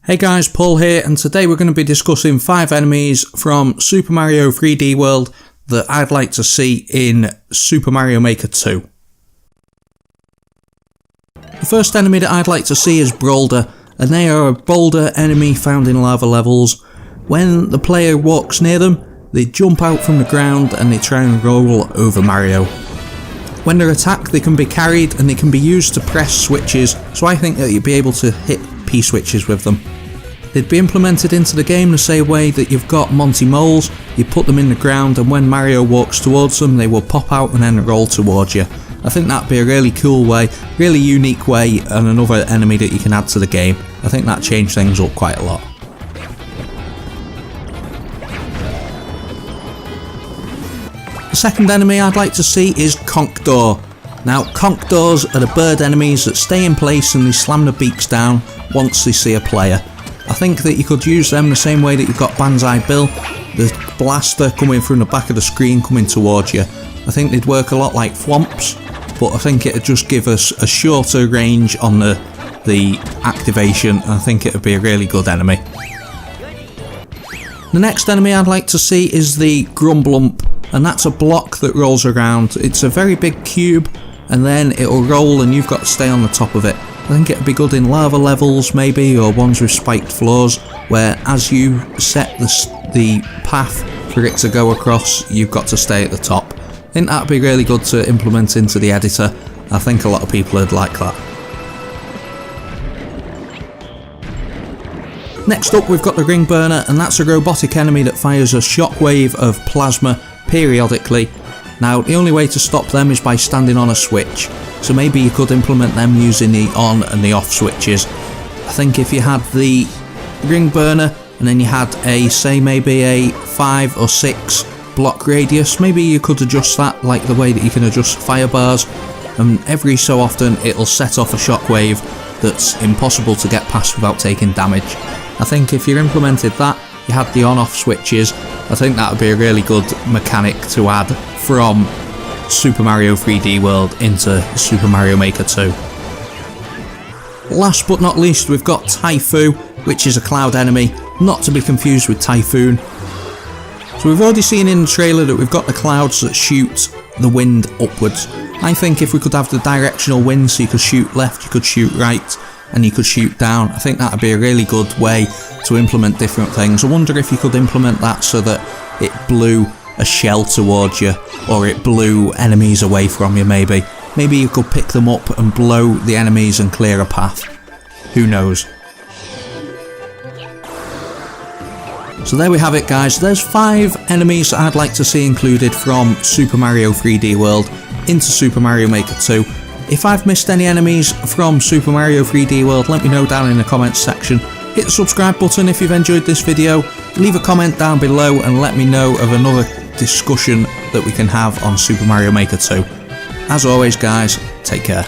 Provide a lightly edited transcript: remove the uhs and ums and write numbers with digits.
Hey guys, Paul here, and today we're going to be discussing 5 enemies from Super Mario 3D World that I'd like to see in Super Mario Maker 2. The first enemy that I'd like to see is Brawled ER, and they are a boulder enemy found in lava levels. When the player walks near them, they jump out from the ground and they try and roll over Mario. When they're attacked, they can be carried and they can be used to press switches, so I think that you'd be able to hit P switches with them. They'd be implemented into the game the same way that you've got Monty Moles. You put them in the ground and when Mario walks towards them, they will pop out and then roll towards you. I think that'd be a really cool way, really unique way, and another enemy that you can add to the game. I think that changed things up quite a lot. The second enemy I'd like to see is Conch Door. Now, Conch Doors are the bird enemies that stay in place and they slam the beaks down once they see a player. I think that you could use them the same way that you've got Banzai Bill, the blaster coming from the back of the screen coming towards you. I think they'd work a lot like Thwomps, but I think it'd just give us a shorter range on the activation, and I think it'd be a really good enemy. The next enemy I'd like to see is the Grumblin, and that's a block that rolls around. It's a very big cube, and then it'll roll and you've got to stay on the top of it. I think it'd be good in lava levels maybe, or ones with spiked floors, where as you set the path for it to go across, you've got to stay at the top. I think that'd be really good to implement into the editor. I think a lot of people would like that. Next up we've got the Ring Burner, and that's a robotic enemy that fires a shockwave of plasma periodically. Now, the only way to stop them is by standing on a switch, so maybe you could implement them using the on and the off switches. I think if you had the Ring Burner and then you had say maybe a 5 or 6 block radius, maybe you could adjust that like the way that you can adjust fire bars, and every so often it'll set off a shockwave that's impossible to get past without taking damage. I think if you implemented that, you had the on-off switches, I think that would be a really good mechanic to add from Super Mario 3D World into Super Mario Maker 2. Last but not least, we've got Typhoon, which is a cloud enemy, not to be confused with Typhoon. So we've already seen in the trailer that we've got the clouds that shoot the wind upwards. I think if we could have the directional wind, so you could shoot left, you could shoot right, and you could shoot down, I think that would be a really good way to implement different things. I wonder if you could implement that so that it blew a shell towards you, or it blew enemies away from you maybe. Maybe you could pick them up and blow the enemies and clear a path. Who knows? So there we have it guys, there's 5 enemies that I'd like to see included from Super Mario 3D World into Super Mario Maker 2. If I've missed any enemies from Super Mario 3D World, let me know down in the comments section. Hit the subscribe button if you've enjoyed this video, leave a comment down below and let me know of another discussion that we can have on Super Mario Maker 2. As always guys, take care.